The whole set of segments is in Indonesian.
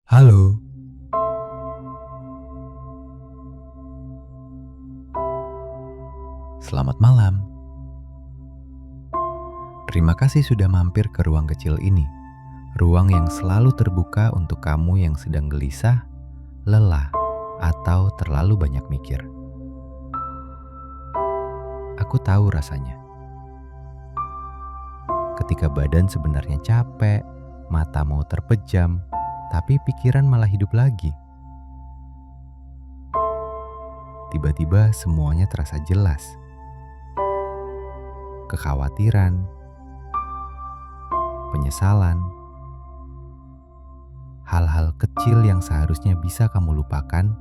Halo, selamat malam. Terima kasih sudah mampir ke ruang kecil ini. Ruang yang selalu terbuka untuk kamu yang sedang gelisah, lelah, atau terlalu banyak mikir. Aku tahu rasanya. Ketika badan sebenarnya capek, mata mau terpejam, tapi pikiran malah hidup lagi. Tiba-tiba semuanya terasa jelas. Kekhawatiran, penyesalan, hal-hal kecil yang seharusnya bisa kamu lupakan,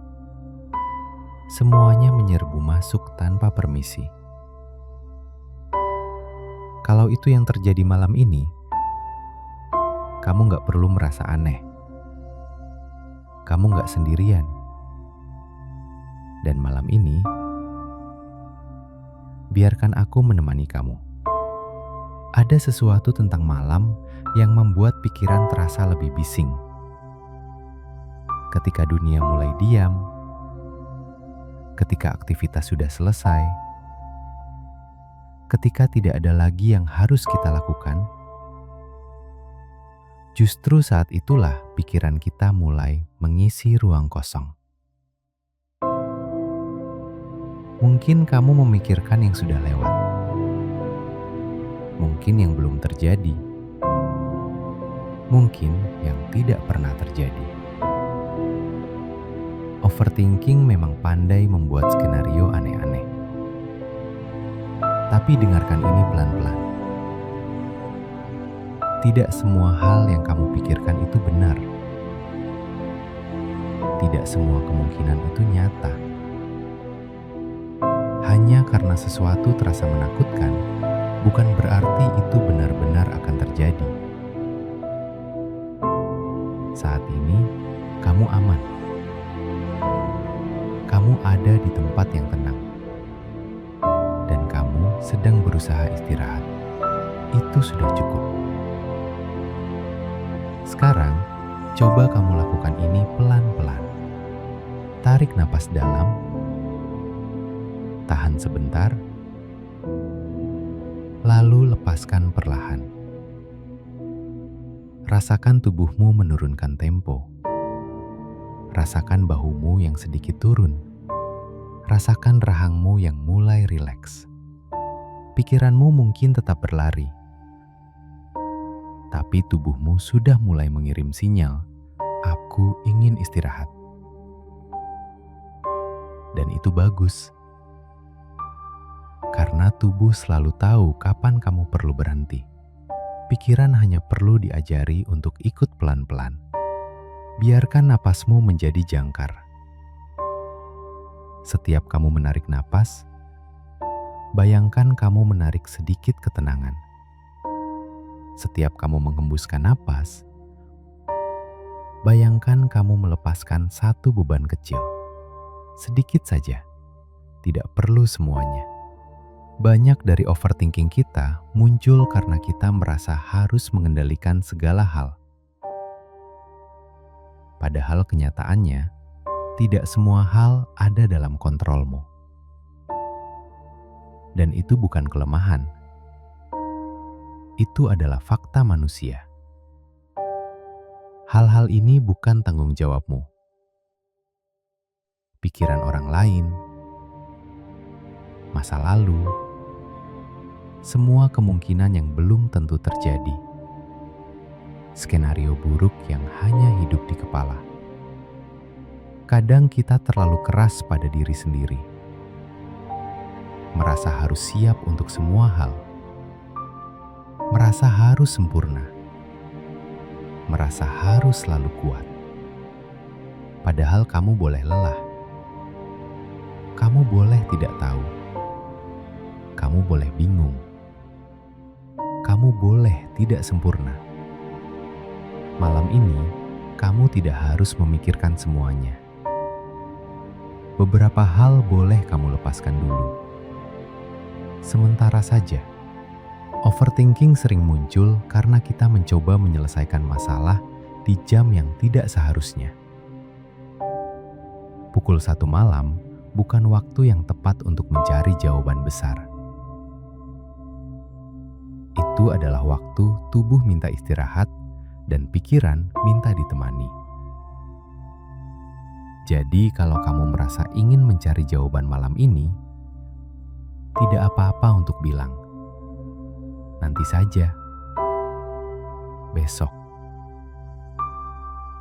semuanya menyerbu masuk tanpa permisi. Kalau itu yang terjadi malam ini, kamu gak perlu merasa aneh. Kamu gak sendirian. Dan malam ini, biarkan aku menemani kamu. Ada sesuatu tentang malam yang membuat pikiran terasa lebih bising. Ketika dunia mulai diam, ketika aktivitas sudah selesai, ketika tidak ada lagi yang harus kita lakukan, justru saat itulah pikiran kita mulai mengisi ruang kosong. Mungkin kamu memikirkan yang sudah lewat, mungkin yang belum terjadi, mungkin yang tidak pernah terjadi. Overthinking memang pandai membuat skenario aneh-aneh. Tapi dengarkan ini pelan-pelan. Tidak semua hal yang kamu pikirkan itu benar. Tidak semua kemungkinan itu nyata. Hanya karena sesuatu terasa menakutkan, bukan berarti itu benar-benar akan terjadi. Saat ini, kamu aman. Kamu ada di tempat yang tenang. Dan kamu sedang berusaha istirahat. Itu sudah cukup. Sekarang, coba kamu lakukan ini pelan-pelan. Tarik napas dalam. Tahan sebentar. Lalu lepaskan perlahan. Rasakan tubuhmu menurunkan tempo. Rasakan bahumu yang sedikit turun. Rasakan rahangmu yang mulai rileks. Pikiranmu mungkin tetap berlari. Tapi tubuhmu sudah mulai mengirim sinyal, aku ingin istirahat. Dan itu bagus. Karena tubuh selalu tahu kapan kamu perlu berhenti. Pikiran hanya perlu diajari untuk ikut pelan-pelan. Biarkan napasmu menjadi jangkar. Setiap kamu menarik napas, bayangkan kamu menarik sedikit ketenangan. Setiap kamu menghembuskan napas, bayangkan kamu melepaskan satu beban kecil. Sedikit saja, tidak perlu semuanya. Banyak dari overthinking kita muncul karena kita merasa harus mengendalikan segala hal. Padahal kenyataannya, tidak semua hal ada dalam kontrolmu. Dan itu bukan kelemahan. Itu adalah fakta manusia. Hal-hal ini bukan tanggung jawabmu. Pikiran orang lain, masa lalu, semua kemungkinan yang belum tentu terjadi. Skenario buruk yang hanya hidup di kepala. Kadang kita terlalu keras pada diri sendiri. Merasa harus siap untuk semua hal. Merasa harus sempurna. Merasa harus selalu kuat. Padahal kamu boleh lelah. Kamu boleh tidak tahu. Kamu boleh bingung. Kamu boleh tidak sempurna. Malam ini, kamu tidak harus memikirkan semuanya. Beberapa hal boleh kamu lepaskan dulu. Sementara saja. Overthinking sering muncul karena kita mencoba menyelesaikan masalah di jam yang tidak seharusnya. Pukul 1 malam bukan waktu yang tepat untuk mencari jawaban besar. Itu adalah waktu tubuh minta istirahat dan pikiran minta ditemani. Jadi kalau kamu merasa ingin mencari jawaban malam ini, tidak apa-apa untuk bilang, nanti saja, besok.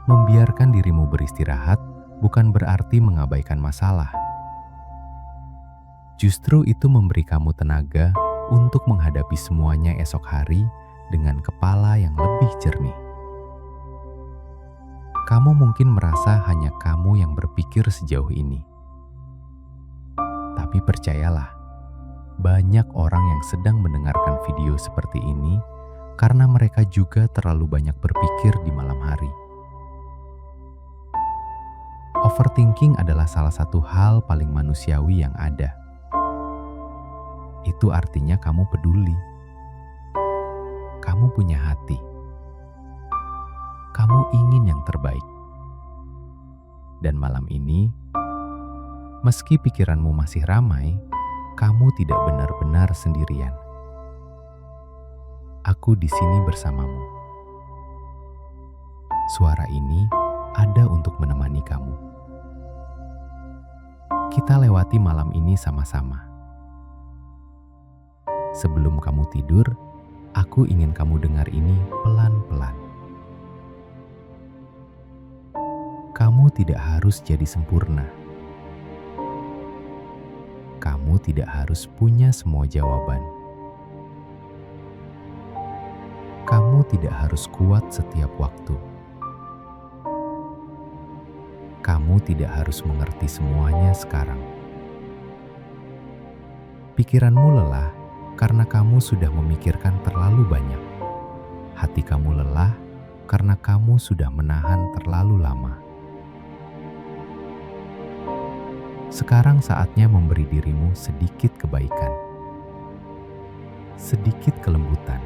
Membiarkan dirimu beristirahat bukan berarti mengabaikan masalah. Justru itu memberi kamu tenaga untuk menghadapi semuanya esok hari dengan kepala yang lebih jernih. Kamu mungkin merasa hanya kamu yang berpikir sejauh ini. Tapi percayalah, banyak orang yang sedang mendengarkan video seperti ini karena mereka juga terlalu banyak berpikir di malam hari. Overthinking adalah salah satu hal paling manusiawi yang ada. Itu artinya kamu peduli. Kamu punya hati. Kamu ingin yang terbaik. Dan malam ini, meski pikiranmu masih ramai, kamu tidak benar-benar sendirian. Aku di sini bersamamu. Suara ini ada untuk menemani kamu. Kita lewati malam ini sama-sama. Sebelum kamu tidur, aku ingin kamu dengar ini pelan-pelan. Kamu tidak harus jadi sempurna. Kamu tidak harus punya semua jawaban. Kamu tidak harus kuat setiap waktu. Kamu tidak harus mengerti semuanya sekarang. Pikiranmu lelah karena kamu sudah memikirkan terlalu banyak. Hati kamu lelah karena kamu sudah menahan terlalu lama. Sekarang saatnya memberi dirimu sedikit kebaikan, sedikit kelembutan,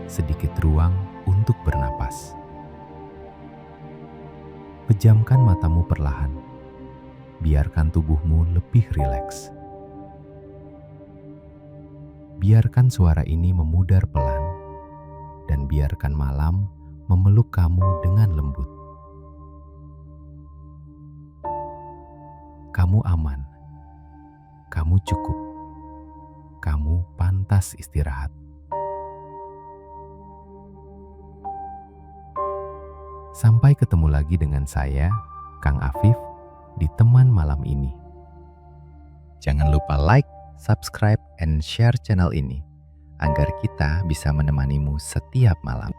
sedikit ruang untuk bernapas. Pejamkan matamu perlahan, biarkan tubuhmu lebih rileks. Biarkan suara ini memudar pelan, dan biarkan malam memeluk kamu dengan lembut. Kamu aman, kamu cukup, kamu pantas istirahat. Sampai ketemu lagi dengan saya, Kang Afif, di Teman Malam ini. Jangan lupa like, subscribe, and share channel ini, agar kita bisa menemanimu setiap malam.